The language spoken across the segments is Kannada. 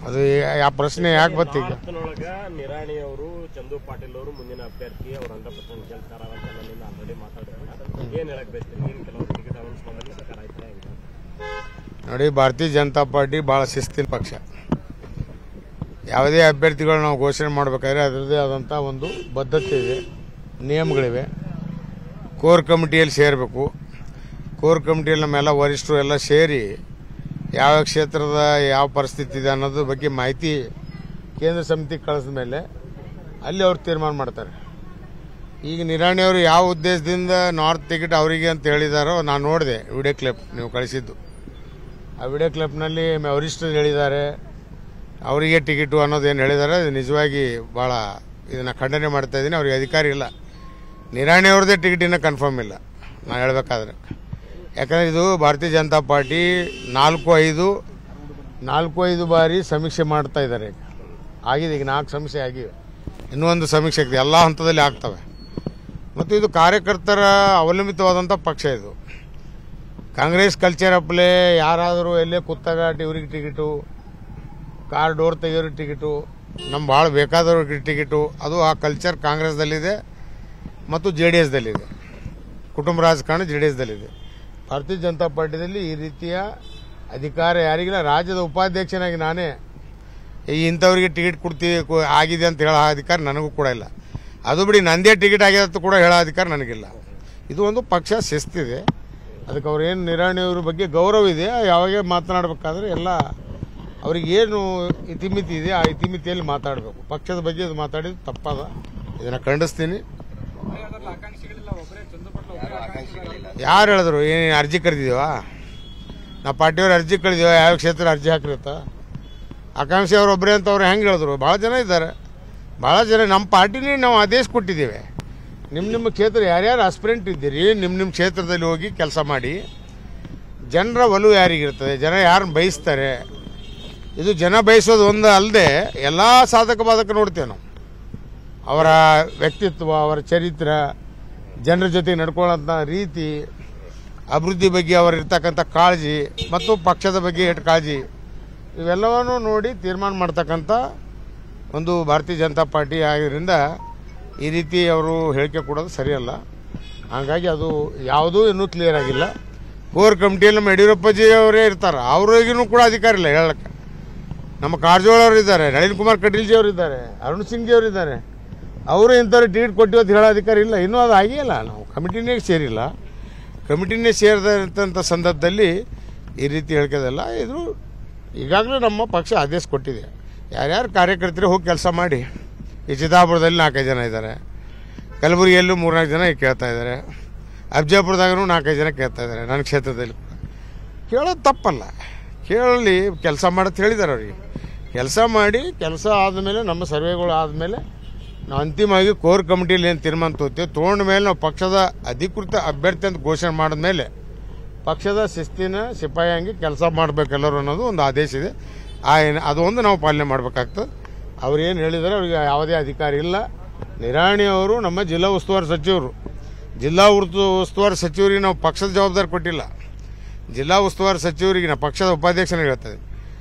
ಅದು ಆ ಪ್ರಶ್ನೆ ಯಾಕೆ ಬರ್ತೀಗ? ನಿರಾಣಿ ಅವರು ಚಂದು ಪಾಟೀಲ್ ಅವರು ಮುಂದಿನ ಅಭ್ಯರ್ಥಿ ಅವರು 100% ಗೆಲ್ತಾರ ಅಂತ ನನ್ನಿಂದ ಆಲ್ರೆಡಿ ಮಾತಾಡಿದ್ರು. ಏನ್ ಹೇಳಕ್ ಬಯಸ್ತೀನಿ? ಏನು ಕೆಲವರು ಟಿಕೆಟ್ ಅನೌನ್ಸ್ ಮಾಡೋದು ಸರ್ಕಾರ ಆಯ್ತಾ? ನೋಡಿ, ಭಾರತೀಯ ಜನತಾ ಪಾರ್ಟಿ ಭಾಳ ಶಿಸ್ತಿನ ಪಕ್ಷ. ಯಾವುದೇ ಅಭ್ಯರ್ಥಿಗಳು ನಾವು ಘೋಷಣೆ ಮಾಡಬೇಕಾದ್ರೆ ಅದರದೇ ಆದಂಥ ಒಂದು ಬದ್ಧತೆ ಇದೆ, ನಿಯಮಗಳಿವೆ. ಕೋರ್ ಕಮಿಟಿಯಲ್ಲಿ ಸೇರಬೇಕು. ಕೋರ್ ಕಮಿಟಿಯಲ್ಲಿ ನಮ್ಮೆಲ್ಲ ವರಿಷ್ಠರು ಎಲ್ಲ ಸೇರಿ ಯಾವ ಕ್ಷೇತ್ರದ ಯಾವ ಪರಿಸ್ಥಿತಿ ಇದೆ ಅನ್ನೋದ್ರ ಬಗ್ಗೆ ಮಾಹಿತಿ ಕೇಂದ್ರ ಸಮಿತಿಗೆ ಕಳಿಸಿದ ಮೇಲೆ ಅಲ್ಲಿ ಅವ್ರು ತೀರ್ಮಾನ ಮಾಡ್ತಾರೆ. ಈಗ ನಿರಾಣಿ ಅವರು ಯಾವ ಉದ್ದೇಶದಿಂದ ನಾರ್ತ್ ಟಿಕೆಟ್ ಅವರಿಗೆ ಅಂತ ಹೇಳಿದಾರೋ ನಾನು ನೋಡಿದೆ ವಿಡಿಯೋ ಕ್ಲಿಪ್ ನೀವು ಕಳಿಸಿದ್ದು. ಆ ವಿಡಿಯೋ ಕ್ಲಿಪ್ನಲ್ಲಿ ವರಿಷ್ಠರು ಹೇಳಿದ್ದಾರೆ ಅವರಿಗೆ ಟಿಕೆಟು ಅನ್ನೋದೇನು ಹೇಳಿದ್ದಾರೆ, ಅದು ನಿಜವಾಗಿ ಭಾಳ ಇದನ್ನು ಖಂಡನೆ ಮಾಡ್ತಾ ಇದ್ದೀನಿ. ಅವ್ರಿಗೆ ಅಧಿಕಾರ ಇಲ್ಲ. ನಿರಾಣಿ ಅವ್ರದ್ದೇ ಟಿಕೆಟ್ ಇನ್ನೂ ಕನ್ಫರ್ಮ್ ಇಲ್ಲ ನಾನು ಹೇಳಬೇಕಾದ್ರೆ. ಯಾಕಂದರೆ ಇದು ಭಾರತೀಯ ಜನತಾ ಪಾರ್ಟಿ 4-5 ಬಾರಿ ಸಮೀಕ್ಷೆ ಮಾಡ್ತಾ ಇದ್ದಾರೆ. ಆಗಿದೆ, ಈಗ 4 ಸಮೀಕ್ಷೆ ಆಗಿವೆ, ಇನ್ನೂ ಒಂದು ಸಮೀಕ್ಷೆ ಆಗ್ತದೆ, ಎಲ್ಲ ಹಂತದಲ್ಲಿ ಆಗ್ತವೆ. ಮತ್ತು ಇದು ಕಾರ್ಯಕರ್ತರ ಅವಲಂಬಿತವಾದಂಥ ಪಕ್ಷ. ಇದು ಕಾಂಗ್ರೆಸ್ ಕಲ್ಚರ್ ಅಪ್ಲೇ ಯಾರಾದರೂ ಎಲ್ಲೇ ಕೂತಾಗ ಇವ್ರಿಗೆ ಟಿಕೆಟು, ಕಾರ್ ಡೋರ್ ತೆಗಿಯೋರಿಗೆ ಟಿಕೆಟು, ನಮ್ಮ ಭಾಳ ಬೇಕಾದವ್ರಿಗೆ ಟಿಕೆಟು, ಅದು ಆ ಕಲ್ಚರ್ ಕಾಂಗ್ರೆಸ್ದಲ್ಲಿದೆ ಮತ್ತು JDS ದಲ್ಲಿದೆ. ಕುಟುಂಬ ರಾಜಕಾರಣ JDS ದಲ್ಲಿದೆ. ಭಾರತೀಯ ಜನತಾ ಪಾರ್ಟಿಯಲ್ಲಿ ಈ ರೀತಿಯ ಅಧಿಕಾರ ಯಾರಿಗಿಲ್ಲ. ರಾಜ್ಯದ ಉಪಾಧ್ಯಕ್ಷನಾಗಿ ನಾನೇ ಇಂಥವ್ರಿಗೆ ಟಿಕೆಟ್ ಕೊಡ್ತೀವಿ ಆಗಿದೆ ಅಂತ ಹೇಳೋ ಅಧಿಕಾರ ನನಗೂ ಕೂಡ ಇಲ್ಲ. ಅದು ಬಿಡಿ, ನಂದೇ ಟಿಕೆಟ್ ಆಗಿದೆ ಅಂತ ಕೂಡ ಹೇಳೋ ಅಧಿಕಾರ ನನಗಿಲ್ಲ. ಇದು ಒಂದು ಪಕ್ಷ ಶಿಸ್ತಿದೆ. ಅದಕ್ಕೆ ಅವ್ರೇನು ನಿರಾಣಿಯವ್ರ ಬಗ್ಗೆ ಗೌರವ ಇದೆ. ಯಾವಾಗ ಮಾತನಾಡಬೇಕಾದ್ರೆ ಎಲ್ಲ ಅವ್ರಿಗೇನು ಇತಿಮಿತಿ ಇದೆ ಆ ಇತಿಮಿತಿಯಲ್ಲಿ ಮಾತಾಡಬೇಕು. ಪಕ್ಷದ ಬಗ್ಗೆ ಇದು ಮಾತಾಡಿದ್ದು ತಪ್ಪದ, ಇದನ್ನು ಖಂಡಿಸ್ತೀನಿ. ಯಾರು ಹೇಳಿದ್ರು? ಏನು ಅರ್ಜಿ ಕರೆದಿದ್ದೀವ? ನಾವು ಪಾರ್ಟಿಯವ್ರು ಅರ್ಜಿ ಕಳೆದಿವ? ಯಾವ ಕ್ಷೇತ್ರ ಅರ್ಜಿ ಹಾಕಿರುತ್ತ? ಆಕಾಂಕ್ಷಿ ಅವ್ರು ಒಬ್ಬರೇ ಅಂತ ಅವ್ರು ಹೆಂಗೆ ಹೇಳಿದ್ರು? ಭಾಳ ಜನ ಇದ್ದಾರೆ. ಭಾಳ ಜನ ನಮ್ಮ ಪಾರ್ಟಿನೇ ನಾವು ಆದೇಶ ಕೊಟ್ಟಿದ್ದೇವೆ, ನಿಮ್ಮ ಕ್ಷೇತ್ರ ಯಾರ್ಯಾರು ಆಸ್ಪಿರೆಂಟ್ ಇದ್ದೀರಿ ನಿಮ್ಮ ಕ್ಷೇತ್ರದಲ್ಲಿ ಹೋಗಿ ಕೆಲಸ ಮಾಡಿ. ಜನರ ಒಲವು ಯಾರಿಗಿರ್ತದೆ, ಜನ ಯಾರನ್ನ ಬಯಸ್ತಾರೆ, ಇದು ಜನ ಬಯಸೋದು ಒಂದು ಅಲ್ಲದೆ ಎಲ್ಲ ಸಾಧಕ ಬಾಧಕ ನೋಡ್ತೇವೆ ನಾವು. ಅವರ ವ್ಯಕ್ತಿತ್ವ, ಅವರ ಚರಿತ್ರ, ಜನರ ಜೊತೆ ನಡ್ಕೊಳ್ಳೋಂಥ ರೀತಿ, ಅಭಿವೃದ್ಧಿ ಬಗ್ಗೆ ಅವರಿರ್ತಕ್ಕಂಥ ಕಾಳಜಿ ಮತ್ತು ಪಕ್ಷದ ಬಗ್ಗೆ ಎಷ್ಟು ಕಾಳಜಿ, ಇವೆಲ್ಲವನ್ನೂ ನೋಡಿ ತೀರ್ಮಾನ ಮಾಡ್ತಕ್ಕಂಥ ಒಂದು ಭಾರತೀಯ ಜನತಾ ಪಾರ್ಟಿ ಆಗಿದ್ದರಿಂದ ಈ ರೀತಿ ಅವರು ಹೇಳಿಕೆ ಕೊಡೋದು ಸರಿಯಲ್ಲ. ಹಾಗಾಗಿ ಅದು ಯಾವುದೂ ಇನ್ನೂ ಕ್ಲಿಯರ್ ಆಗಿಲ್ಲ. ಕೋರ್ ಕಮಿಟಿಯಲ್ಲಿ ನಮ್ಮ ಯಡಿಯೂರಪ್ಪಜಿ ಅವರೇ ಇರ್ತಾರೆ, ಅವ್ರಿಗೂ ಕೂಡ ಅಧಿಕಾರ ಇಲ್ಲ ಹೇಳಕ್ಕೆ. ನಮ್ಮ ಕಾರಜೋಳ ಅವರು ಇದ್ದಾರೆ, ನಳಿನ್ ಕುಮಾರ್ ಕಟೀಲ್ ಜಿ ಅವರು ಇದ್ದಾರೆ, ಅರುಣ್ ಸಿಂಗ್ ಜಿ ಅವರು ಇದ್ದಾರೆ. ಅವರು ಇಂಥವ್ರು ಟಿಕೆಟ್ ಕೊಟ್ಟಿವಿ ಅಂತ ಹೇಳೋ ಅಧಿಕಾರ ಇಲ್ಲ. ಇನ್ನೂ ಅದು ಆಗಿಲ್ಲ. ನಾವು ಕಮಿಟಿನೇ ಸೇರಿಲ್ಲ. ಕಮಿಟಿನೇ ಸೇರಿದಂಥ ಸಂದರ್ಭದಲ್ಲಿ ಈ ರೀತಿ ಹೇಳ್ಕೋದಲ್ಲ. ಇದು ಈಗಾಗಲೇ ನಮ್ಮ ಪಕ್ಷ ಆದೇಶ ಕೊಟ್ಟಿದೆ, ಯಾರ್ಯಾರು ಕಾರ್ಯಕರ್ತರು ಹೋಗಿ ಕೆಲಸ ಮಾಡಿ. ಈ ಚಿತ್ತಾಪುರದಲ್ಲಿ 4-5 ಜನ ಇದ್ದಾರೆ, ಕಲಬುರಗಿಯಲ್ಲೂ 3-4 ಜನ ಕೇಳ್ತಾ ಇದ್ದಾರೆ, ಅಫಜಲ್ಪುರದಾಗೂ 4-5 ಜನ ಕೇಳ್ತಾ ಇದ್ದಾರೆ. ನನ್ನ ಕ್ಷೇತ್ರದಲ್ಲಿ ಕೇಳೋದು ತಪ್ಪಲ್ಲ, ಕೇಳಲಿ, ಕೆಲಸ ಮಾಡತ್ತೆ ಹೇಳಿದ್ದಾರೆ ಅವ್ರಿಗೆ. ಕೆಲಸ ಮಾಡಿ, ಕೆಲಸ ಆದಮೇಲೆ ನಮ್ಮ ಸರ್ವೆಗಳು ಆದಮೇಲೆ ನಾವು ಅಂತಿಮವಾಗಿ ಕೋರ್ ಕಮಿಟಿಯಲ್ಲಿ ಏನು ತೀರ್ಮಾನ ತೊಗೊಂಡ ಮೇಲೆ ನಾವು ಪಕ್ಷದ ಅಧಿಕೃತ ಅಭ್ಯರ್ಥಿ ಅಂತ ಘೋಷಣೆ ಮಾಡಿದ್ಮೇಲೆ ಪಕ್ಷದ ಶಿಸ್ತಿನ ಸಿಪಾಯಿಯಾಗಿ ಕೆಲಸ ಮಾಡಬೇಕೆಲ್ಲರೂ ಅನ್ನೋದು ಒಂದು ಆದೇಶ ಇದೆ. ಅದು ಒಂದು ನಾವು ಪಾಲನೆ ಮಾಡಬೇಕಾಗ್ತದೆ. ಅವ್ರೇನು ಹೇಳಿದರೆ ಅವ್ರಿಗೆ ಯಾವುದೇ ಅಧಿಕಾರ ಇಲ್ಲ. ನಿರಾಣಿ ಅವರು ನಮ್ಮ ಜಿಲ್ಲಾ ಉಸ್ತುವಾರಿ ಸಚಿವರು. ಜಿಲ್ಲಾ ಉಸ್ತುವಾರಿ ಸಚಿವರಿಗೆ ನಾವು ಪಕ್ಷದ ಜವಾಬ್ದಾರಿ ಕೊಟ್ಟಿಲ್ಲ. ಜಿಲ್ಲಾ ಉಸ್ತುವಾರಿ ಸಚಿವರಿಗೆ ನಾವು ಪಕ್ಷದ ಉಪಾಧ್ಯಕ್ಷನಿಗೆ ಹೇಳ್ತದೆ,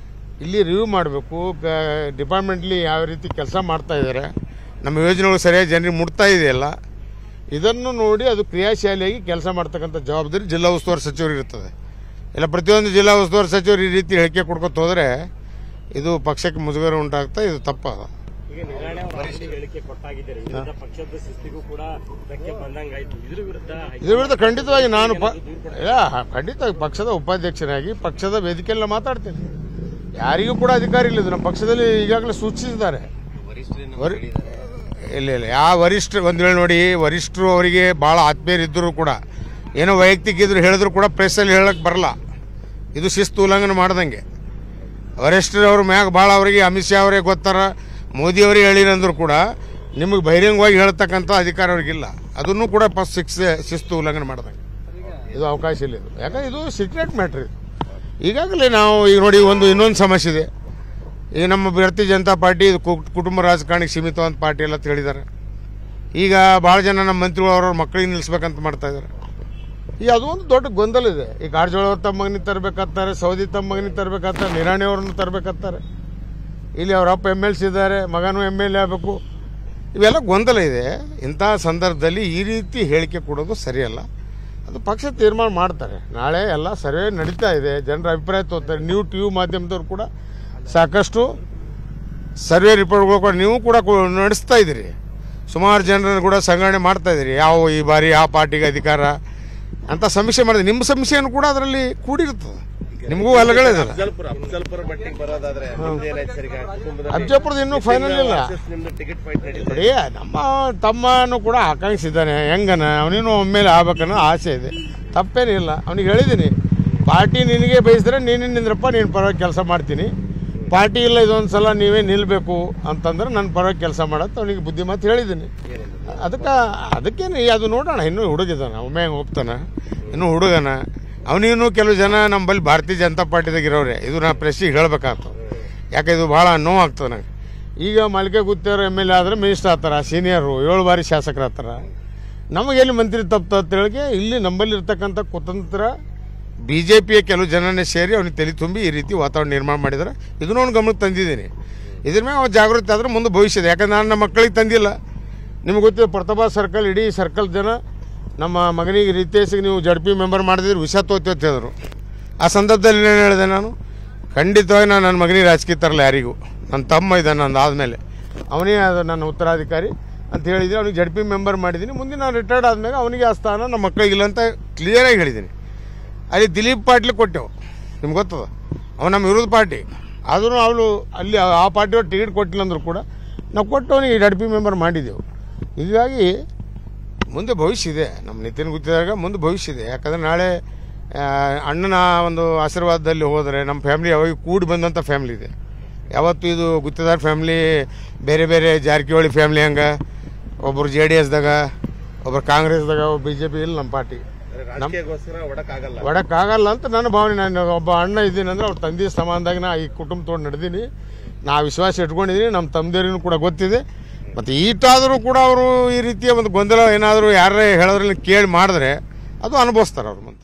ಇಲ್ಲಿ ರಿವ್ಯೂ ಮಾಡಬೇಕು, ಡಿಪಾರ್ಟ್ಮೆಂಟ್ಲಿ ಯಾವ ರೀತಿ ಕೆಲಸ ಮಾಡ್ತಾ ಇದ್ದಾರೆ, ನಮ್ಮ ಯೋಜನೆಗಳು ಸರಿಯಾಗಿ ಜನರಿಗೆ ಮುಟ್ತಾ ಇದೆಯಲ್ಲ, ಇದನ್ನು ನೋಡಿ ಅದು ಕ್ರಿಯಾಶೀಲಿಯಾಗಿ ಕೆಲಸ ಮಾಡ್ತಕ್ಕಂಥ ಜವಾಬ್ದಾರಿ ಜಿಲ್ಲಾ ಉಸ್ತುವಾರಿ ಸಚಿವರಿಗೆ ಇರ್ತದೆ. ಇಲ್ಲ ಪ್ರತಿಯೊಂದು ಜಿಲ್ಲಾ ಉಸ್ತುವಾರಿ ಸಚಿವರು ಈ ರೀತಿ ಹೇಳಿಕೆ ಕೊಡ್ಕೊತ ಹೋದರೆ ಇದು ಪಕ್ಷಕ್ಕೆ ಮುಜುಗರ ಉಂಟಾಗ್ತಾ, ಇದು ತಪ್ಪದ. ಇದ್ರ ವಿರುದ್ಧ ಖಂಡಿತವಾಗಿ ನಾನು ಖಂಡಿತ ಪಕ್ಷದ ಉಪಾಧ್ಯಕ್ಷನಾಗಿ ಪಕ್ಷದ ವೇದಿಕೆಯಲ್ಲಿ ಮಾತಾಡ್ತೇನೆ. ಯಾರಿಗೂ ಕೂಡ ಅಧಿಕಾರ ಇಲ್ಲ. ಇದು ನಮ್ಮ ಪಕ್ಷದಲ್ಲಿ ಈಗಾಗಲೇ ಸೂಚಿಸಿದ್ದಾರೆ. ಇಲ್ಲ ಯಾವ ವರಿಷ್ಠರು ಒಂದು ವೇಳೆ ನೋಡಿ, ವರಿಷ್ಠರು ಅವರಿಗೆ ಭಾಳ ಆತ್ಮೀಯರಿದ್ದರೂ ಕೂಡ ಏನೋ ವೈಯಕ್ತಿಕ ಇದ್ರು ಹೇಳಿದ್ರು ಕೂಡ ಪ್ರೆಸ್ಸಲ್ಲಿ ಹೇಳಕ್ಕೆ ಬರಲ್ಲ. ಇದು ಶಿಸ್ತು ಉಲ್ಲಂಘನೆ ಮಾಡ್ದಂಗೆ. ವರಿಷ್ಠರವ್ರ ಮ್ಯಾಗ ಭಾಳ ಅವರಿಗೆ ಅಮಿತ್ ಶಾ ಅವರೇ ಗೊತ್ತಾರ, ಮೋದಿ ಅವರೇ ಹೇಳಿರಂದ್ರು ಕೂಡ ನಿಮಗೆ ಬಹಿರಂಗವಾಗಿ ಹೇಳ್ತಕ್ಕಂಥ ಅಧಿಕಾರ ಅವ್ರಿಗಿಲ್ಲ. ಅದನ್ನು ಕೂಡ ಶಿಸ್ತು ಉಲ್ಲಂಘನೆ ಮಾಡ್ದಂಗೆ. ಇದು ಅವಕಾಶ ಇಲ್ಲ. ಇದು ಯಾಕಂದ್ರೆ ಇದು ಸೀಕ್ರೆಟ್ ಮ್ಯಾಟ್ರ್. ಇದು ಈಗಾಗಲೇ ನಾವು ಈಗ ನೋಡಿ ಇನ್ನೊಂದು ಸಮಸ್ಯೆ ಇದೆ. ಈಗ ನಮ್ಮ ಭಾರತೀಯ ಜನತಾ ಪಾರ್ಟಿ ಇದು ಕುಟುಂಬ ರಾಜಕಾರಣಕ್ಕೆ ಸೀಮಿತವಾದ ಪಾರ್ಟಿ ಎಲ್ಲ ಹೇಳಿದ್ದಾರೆ. ಈಗ ಭಾಳ ಜನ ನಮ್ಮ ಮಂತ್ರಿಗಳು ಅವ್ರವ್ರ ಮಕ್ಕಳಿಗೆ ನಿಲ್ಲಿಸ್ಬೇಕಂತ ಮಾಡ್ತಾ ಇದ್ದಾರೆ. ಈಗ ಅದು ಒಂದು ದೊಡ್ಡ ಗೊಂದಲ ಇದೆ. ಈ ಕಾರಜೋಳ ಅವ್ರು ತಮ್ಮ ಮಗನಿಗೆ ತರಬೇಕಂತಾರೆ, ಸೌದಿ ತಮ್ಮ ಮಗನಿಗೆ ತರಬೇಕಂತಾರೆ, ನಿರಾಣಿ ಅವ್ರನ್ನ ತರಬೇಕಂತಾರೆ. ಇಲ್ಲಿ ಅವ್ರ ಅಪ್ಪ MLC ಇದ್ದಾರೆ, ಮಗನೂ MLA ಆಗಬೇಕು. ಇವೆಲ್ಲ ಗೊಂದಲ ಇದೆ. ಇಂಥ ಸಂದರ್ಭದಲ್ಲಿ ಈ ರೀತಿ ಹೇಳಿಕೆ ಕೊಡೋದು ಸರಿಯಲ್ಲ. ಅದು ಪಕ್ಷ ತೀರ್ಮಾನ ಮಾಡ್ತಾರೆ. ನಾಳೆ ಎಲ್ಲ ಸರ್ವೆ ನಡೀತಾ ಇದೆ, ಜನರ ಅಭಿಪ್ರಾಯ ತೋರ್ತಾರೆ. ನೀವು TV ಮಾಧ್ಯಮದವ್ರು ಕೂಡ ಸಾಕಷ್ಟು ಸರ್ವೆ ರಿಪೋರ್ಟ್ಗಳು ಕೂಡ ನೀವು ಕೂಡ ನಡೆಸ್ತಾ ಇದ್ದೀರಿ. ಸುಮಾರು ಜನರನ್ನು ಕೂಡ ಸಂಗ್ರಹಣೆ ಮಾಡ್ತಾ ಇದ್ದೀರಿ. ಈ ಬಾರಿ ಯಾವ ಪಾರ್ಟಿಗೆ ಅಧಿಕಾರ ಅಂತ ಸಮೀಕ್ಷೆ ಮಾಡಿದೆ. ನಿಮ್ಮ ಸಮೀಕ್ಷೆಯನ್ನು ಕೂಡ ಅದರಲ್ಲಿ ಕೂಡಿರ್ತದೆ. ನಿಮಗೂ ಅಲ್ಲಗಳಿದಲ್ಲ. ಅಫ್ಜಲ್ಪುರದ ಇನ್ನೂ ಫೈನಲ್ ಇಲ್ಲ. ನೋಡಿ, ನಮ್ಮ ತಮ್ಮನೂ ಕೂಡ ಆಕಾಂಕ್ಷಿದ್ದಾನೆ. ಹೆಂಗನ ಅವನಿನ್ನೂ ಒಮ್ಮೆಲೆ ಆಗ್ಬೇಕನ್ನೋ ಆಸೆ ಇದೆ. ತಪ್ಪೇನಿಲ್ಲ. ಅವನಿಗೆ ಹೇಳಿದ್ದೀನಿ, ಪಾರ್ಟಿ ನಿನಗೆ ಬಯಸಿದ್ರೆ ನೀನೇ ನಿಂದ್ರಪ್ಪ, ನೀನು ಪರವಾಗಿ ಕೆಲಸ ಮಾಡ್ತೀನಿ. ಪಾರ್ಟಿ ಇಲ್ಲ, ಇದೊಂದು ಸಲ ನೀವೇ ನಿಲ್ಲಬೇಕು ಅಂತಂದ್ರೆ ನನ್ನ ಪರವಾಗಿ ಕೆಲಸ ಮಾಡತ್ತೆ ಅವನಿಗೆ ಬುದ್ಧಿ ಮಾತು ಹೇಳಿದ್ದೀನಿ. ಅದಕ್ಕೇನು ಅದು ನೋಡೋಣ. ಇನ್ನೂ ಹುಡುಗಿದ್ದಾನ, ಒಮ್ಮೆ ಹೆಂಗೆ ಹೋಗ್ತಾನೆ, ಇನ್ನೂ ಹುಡುಗನ. ಅವನಿನ್ನೂ ಕೆಲವು ಜನ ನಮ್ಮಲ್ಲಿ ಭಾರತೀಯ ಜನತಾ ಪಾರ್ಟಿದಾಗಿರೋರೆ. ಇದು ನಾ ಪ್ರೆಸ್ಸಿಗೆ ಹೇಳ್ಬೇಕಾಗ್ತದೆ. ಯಾಕೆ ಇದು ಭಾಳ ನೋವಾಗ್ತದೆ ನನಗೆ. ಈಗ ಮಲ್ಕೆ ಗುತ್ತೇವ್ರು MLA ಆದರೆ ಮಿನಿಸ್ಟರ್ ಆಗ್ತಾರೆ, ಸೀನಿಯರು 7 ಬಾರಿ ಶಾಸಕರು ಆಗ್ತಾರೆ. ನಮಗೆಲ್ಲಿ ಮಂತ್ರಿ ತಪ್ಪ ಅಂತೇಳಿಗೆ ಇಲ್ಲಿ ನಮ್ಮಲ್ಲಿರ್ತಕ್ಕಂಥ ಕುತಂತ್ರ BJPಯ ಕೆಲವು ಜನನೇ ಸೇರಿ ಅವನಿಗೆ ತಲೆ ತುಂಬಿ ಈ ರೀತಿ ವಾತಾವರಣ ನಿರ್ಮಾಣ ಮಾಡಿದ್ದಾರೆ. ಇದನ್ನೂ ಅವ್ನು ಗಮನಕ್ಕೆ ತಂದಿದ್ದೀನಿ. ಇದ್ರ ಮೇಲೆ ಅವ್ನು ಜಾಗೃತಿ ಆದರೆ ಮುಂದೆ ಭವಿಷ್ಯ ಇದೆ. ಯಾಕಂದ್ರೆ ನಾನು ನಮ್ಮ ಮಕ್ಕಳಿಗೆ ತಂದಿಲ್ಲ. ನಿಮ್ಗೆ ಗೊತ್ತಿದೆ, ಪ್ರತಾಪ ಸರ್ಕಲ್ ಇಡೀ ಸರ್ಕಲ್ ಜನ ನಮ್ಮ ಮಗನಿಗೆ ರಿತೇಶ್ಗೆ ನೀವು JP ಮೆಂಬರ್ ಮಾಡಿದ್ರೆ ವಿಷ ತೋತಿದ್ರು. ಆ ಸಂದರ್ಭದಲ್ಲಿ ಏನು ಹೇಳಿದೆ ನಾನು, ಖಂಡಿತವಾಗಿ ನಾನು ನನ್ನ ಮಗನಿಗೆ ರಾಜಕೀಯ ತರಲ್ಲ ಯಾರಿಗೂ. ನನ್ನ ತಮ್ಮ ಇದ್ದಾನೆ, ನಂದು ಆದಮೇಲೆ ಅವನೇ ಅದು ನನ್ನ ಉತ್ತರಾಧಿಕಾರಿ ಅಂತ ಹೇಳಿದ್ದೀನಿ. ಅವ್ನಿಗೆ JP ಮೆಂಬರ್ ಮಾಡಿದ್ದೀನಿ. ಮುಂದೆ ನಾನು ರಿಟೈರ್ಡ್ ಆದಮೇಲೆ ಅವನಿಗೆ ಆ ಸ್ಥಾನ ನಮ್ಮ ಮಕ್ಕಳಿಗಿಲ್ಲ ಅಂತ ಕ್ಲಿಯರಾಗಿ ಹೇಳಿದ್ದೀನಿ. ಅಲ್ಲಿ ದಿಲೀಪ್ ಪಾಟೀಲ್ ಕೊಟ್ಟೆವು, ನಿಮ್ಗೆ ಗೊತ್ತದ, ಅವನು ನಮ್ಮ ವಿರೋಧ ಪಾರ್ಟಿ. ಆದರೂ ಅವನು ಅಲ್ಲಿ ಆ ಪಾರ್ಟಿಯವ್ರು ಟಿಕೆಟ್ ಕೊಟ್ಟಿಲ್ಲ ಅಂದರೂ ಕೂಡ ನಾವು ಕೊಟ್ಟು ಅವನಿಗೆ JP ಮೆಂಬರ್ ಮಾಡಿದ್ದೆವು. ಹೀಗಾಗಿ ಮುಂದೆ ಭವಿಷ್ಯ ಇದೆ. ನಮ್ಮ ನಿತಿನ್ ಗುತ್ತಿದಾಗ ಮುಂದೆ ಭವಿಷ್ಯ ಇದೆ. ಯಾಕಂದರೆ ನಾಳೆ ಅಣ್ಣನ ಒಂದು ಆಶೀರ್ವಾದದಲ್ಲಿ ಹೋದರೆ ನಮ್ಮ ಫ್ಯಾಮಿಲಿ ಯಾವಾಗ ಕೂಡಿ ಬಂದಂಥ ಫ್ಯಾಮಿಲಿ ಇದೆ. ಯಾವತ್ತೂ ಇದು ಗುತ್ತಿದಾರ ಫ್ಯಾಮಿಲಿ ಬೇರೆ ಬೇರೆ ಜಾರಕಿಹೊಳಿ ಫ್ಯಾಮಿಲಿ ಹಂಗೆ ಒಬ್ಬರು JDSದಾಗ, ಒಬ್ಬರು ಕಾಂಗ್ರೆಸ್ದಾಗ, ಒಬ್ಬರು BJP ಇಲ್ಲ. ನಮ್ಮ ಪಾರ್ಟಿ ಒಡಕ್ಕಾಗಲ್ಲ ಅಂತ ನನ್ನ ಭಾವನೆ. ನಾನು ಒಬ್ಬ ಅಣ್ಣ ಇದ್ದೀನಿ ಅಂದರೆ ಅವ್ರ ತಂದೆ ಸಮಾನದಾಗ ನಾ ಈ ಕುಟುಂಬ ತೊಗೊಂಡು ನಡೆದೀನಿ. ನಾ ವಿಶ್ವಾಸ ಇಟ್ಕೊಂಡಿದ್ದೀನಿ. ನಮ್ಮ ತಮ್ಮದೇರಿಗೂ ಕೂಡ ಗೊತ್ತಿದೆ. ಮತ್ತು ಈಟಾದರೂ ಕೂಡ ಅವರು ಈ ರೀತಿಯ ಒಂದು ಗೊಂದಲ ಏನಾದರೂ ಯಾರೇ ಹೇಳೋದ್ರಲ್ಲಿ ಕೇಳಿ ಮಾಡಿದ್ರೆ ಅದು ಅನುಭವಿಸ್ತಾರೆ ಅವ್ರ ಮುಂದೆ.